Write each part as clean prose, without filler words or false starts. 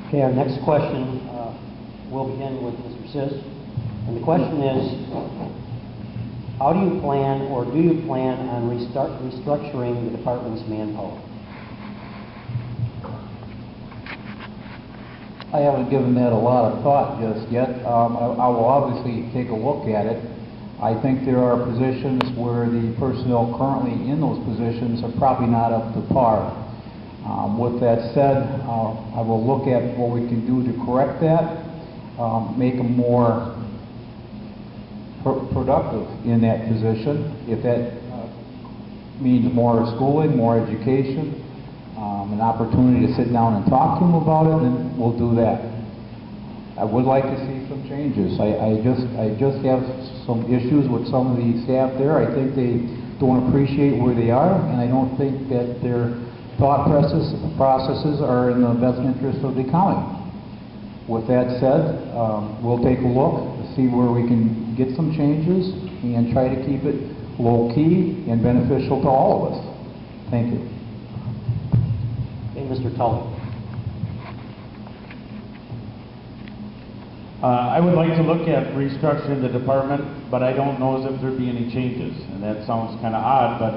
Okay, our next question will begin with Mr. Sis. And the question is, how do you plan or do you plan on restructuring the department's manpower? I haven't given that a lot of thought just yet. I will obviously take a look at it. I think there are positions where the personnel currently in those positions are probably not up to par. With that said, I will look at what we can do to correct that, make them more productive in that position. If that means more schooling, more education, an opportunity to sit down and talk to them about it, then we'll do that. I would like to see some changes. I just have some issues with some of the staff there. I think they don't appreciate where they are, and I don't think that their thought processes are in the best interest of the county. With that said, we'll take a look to see where we can get some changes and try to keep it low-key and beneficial to all of us. Thank you. Okay, Mr. Tully. I would like to look at restructuring the department, but I don't know as if there'd be any changes. And that sounds kind of odd, but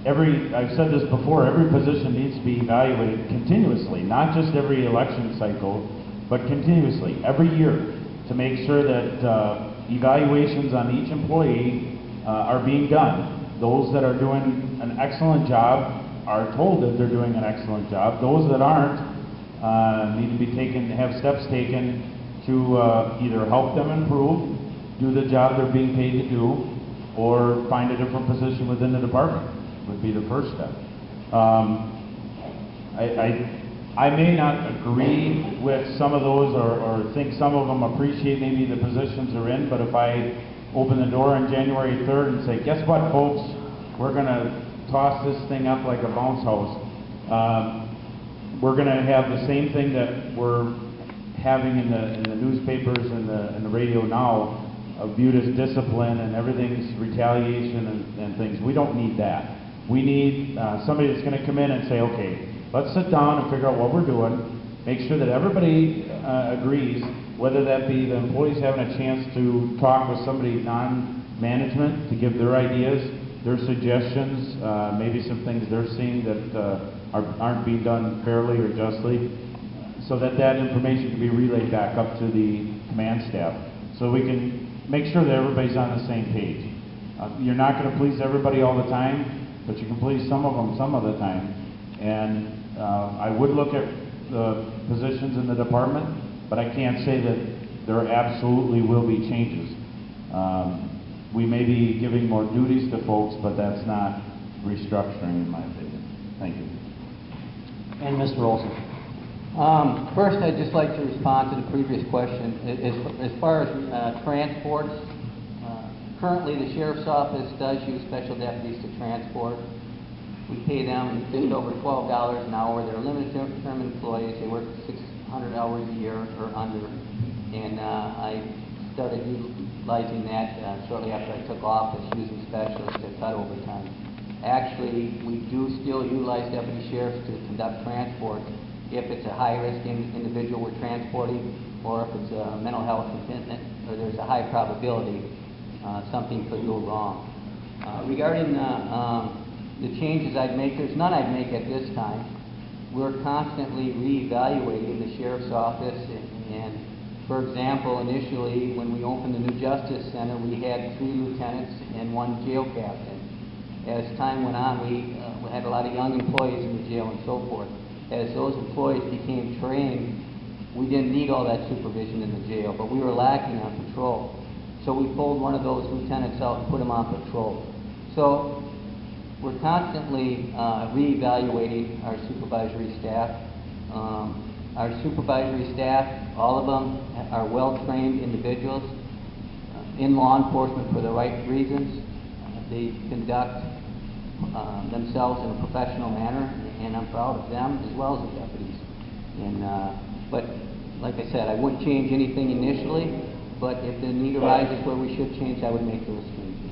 I've said this before, every position needs to be evaluated continuously, not just every election cycle, but continuously, every year, to make sure that evaluations on each employee are being done. Those that are doing an excellent job are told that they're doing an excellent job. Those that aren't need to be have steps taken to either help them improve, do the job they're being paid to do, or find a different position within the department would be the first step. I may not agree with some of those or think some of them appreciate maybe the positions they're in, but if I open the door on January 3rd and say, guess what, folks, we're going to toss this thing up like a bounce house. We're going to have the same thing that we're having in the newspapers and the radio now, viewed as discipline and everything's retaliation and things. We don't need that. We need somebody that's going to come in and say, okay, let's sit down and figure out what we're doing, make sure that everybody agrees, whether that be the employees having a chance to talk with somebody non-management to give their ideas, their suggestions, maybe some things they're seeing that aren't being done fairly or justly, so that information can be relayed back up to the command staff, so we can make sure that everybody's on the same page. You're not going to please everybody all the time, but you can please some of them some of the time. And I would look at the positions in the department, but I can't say that there absolutely will be changes. We may be giving more duties to folks, but that's not restructuring, in my opinion. Thank you. And Mr. Olson. First, I'd just like to respond to the previous question. As far as transports, currently the Sheriff's Office does use special deputies to transport. We pay them just over $12 an hour. They're limited term employees. They work 600 hours a year or under. And I started utilizing that shortly after I took office, using specialists to cut overtime. Actually, we do still utilize deputy sheriffs to conduct transports if it's a high-risk individual we're transporting, or if it's a mental health commitment, or there's a high probability something could go wrong. Regarding the changes I'd make, there's none I'd make at this time. We're constantly reevaluating the Sheriff's Office, and for example, initially when we opened the new Justice Center, we had 3 lieutenants and 1 jail captain. As time went on, we had a lot of young employees in the jail and so forth. As those employees became trained, we didn't need all that supervision in the jail, but we were lacking on patrol. So we pulled one of those lieutenants out and put him on patrol. So we're constantly reevaluating our supervisory staff. Our supervisory staff, all of them are well-trained individuals in law enforcement for the right reasons. They conduct themselves in a professional manner, and I'm proud of them as well as the deputies. And but like I said, I wouldn't change anything initially, but if the need arises where we should change, I would make those changes.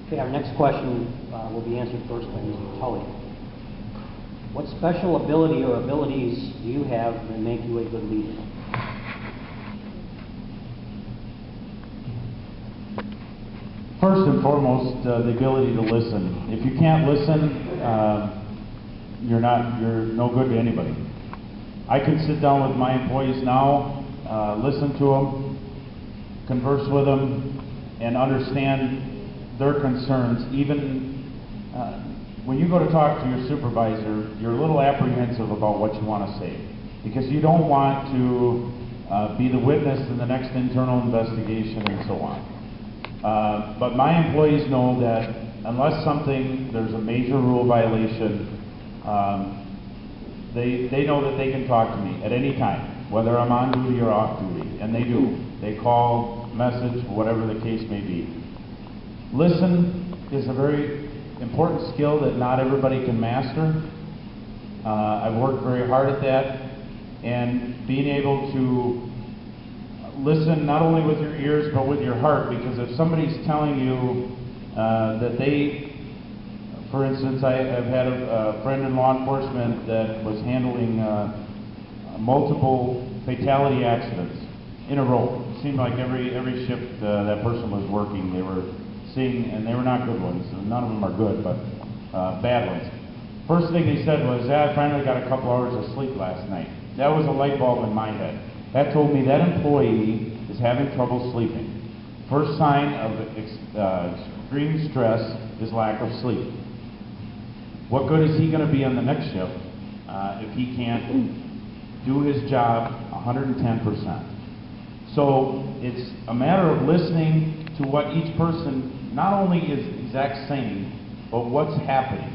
Okay, our next question will be answered first by Mr. Tully. What special ability or abilities do you have that make you a good leader? First and foremost, the ability to listen. If you can't listen, you're no good to anybody. I can sit down with my employees now, listen to them, converse with them, and understand their concerns. Even when you go to talk to your supervisor, you're a little apprehensive about what you want to say, because you don't want to be the witness in the next internal investigation and so on. But my employees know that unless there's a major rule violation, they know that they can talk to me at any time, whether I'm on duty or off duty, and they do. They call, message, whatever the case may be. Listen is a very important skill that not everybody can master. I've worked very hard at that, and being able to listen not only with your ears but with your heart, because if somebody's telling you that they, for instance, I've had a friend in law enforcement that was handling multiple fatality accidents in a row. It seemed like every shift that person was working, they were seeing, and they were not good ones. None of them are good, but bad ones. First thing he said was, I finally got a couple hours of sleep last night. That was a light bulb in my head. That told me that employee is having trouble sleeping. First sign of extreme stress is lack of sleep. What good is he going to be on the next shift if he can't do his job 110%? So it's a matter of listening to what each person not only is exact saying, but what's happening.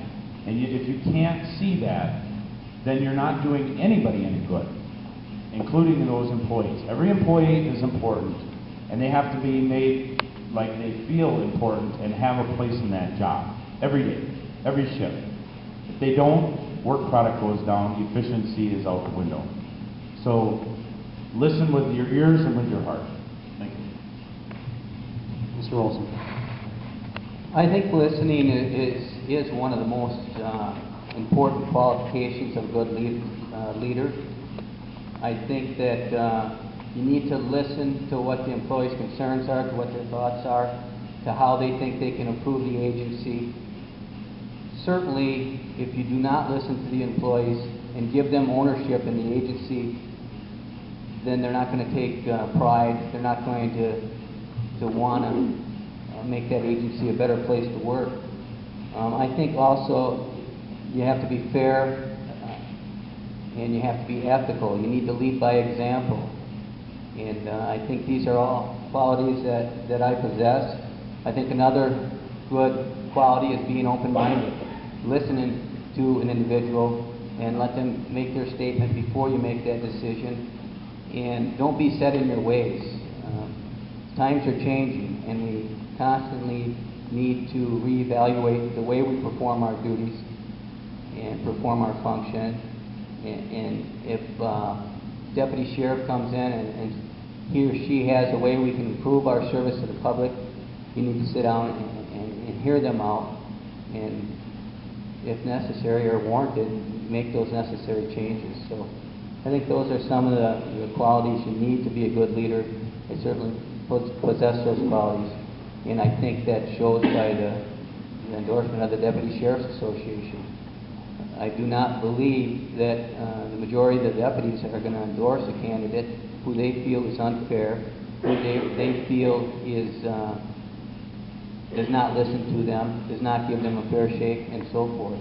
And if you can't see that, then you're not doing anybody any good, including those employees. Every employee is important, and they have to be made like they feel important and have a place in that job every day, every shift. If they don't, work product goes down, efficiency is out the window. So listen with your ears and with your heart. Thank you. Mr. Olson. I think listening is one of the most important qualifications of a good leader. I think that you need to listen to what the employees' concerns are, to what their thoughts are, to how they think they can improve the agency. Certainly, if you do not listen to the employees and give them ownership in the agency, then they're not going to take pride. They're not going to want to make that agency a better place to work. I think also you have to be fair and you have to be ethical. You need to lead by example. And I think these are all qualities that I possess. I think another good quality is being open-minded, listening to an individual and let them make their statement before you make that decision. And don't be set in your ways. Times are changing, and we constantly need to reevaluate the way we perform our duties and perform our function. And if Deputy Sheriff comes in and he or she has a way we can improve our service to the public, you need to sit down and hear them out, and if necessary or warranted, make those necessary changes. So I think those are some of the qualities you need to be a good leader. I certainly possess those qualities, and I think that shows by the endorsement of the Deputy Sheriff's Association. I do not believe that the majority of the deputies are going to endorse a candidate who they feel is unfair, who they feel does not listen to them, does not give them a fair shake, and so forth.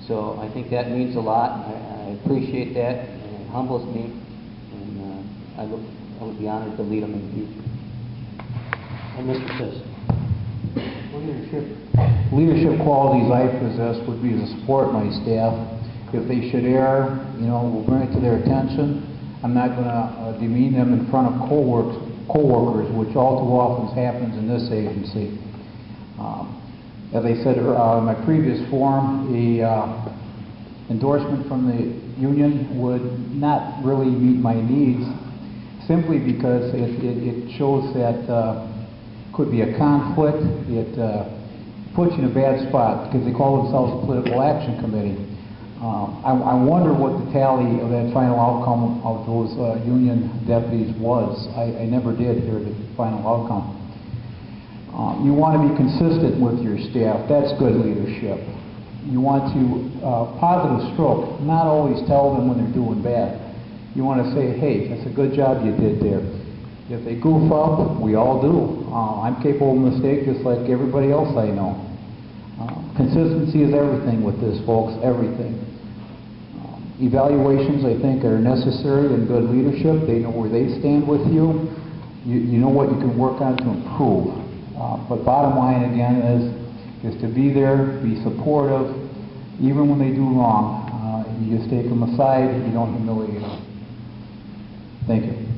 So I think that means a lot. I appreciate that, and it humbles me, and I would be honored to lead them in the future. And Mr. Sis. Leadership qualities I possess would be to support my staff. If they should err, we'll bring it to their attention. I'm not going to demean them in front of co-workers, which all too often happens in this agency. As I said in my previous forum, the endorsement from the union would not really meet my needs, simply because it shows that could be a conflict. It puts you in a bad spot because they call themselves a political action committee. I wonder what the tally of that final outcome of those union deputies was. I never did hear the final outcome. You want to be consistent with your staff. That's good leadership. You want to, positive stroke, not always tell them when they're doing bad. You want to say, hey, that's a good job you did there. If they goof up, we all do. I'm capable of mistake just like everybody else I know. Consistency is everything with this, folks, everything. Evaluations, I think, are necessary in good leadership. They know where they stand with you. You know what you can work on to improve. But bottom line, again, is to be there, be supportive, even when they do wrong. You just take them aside, you don't humiliate them. Thank you.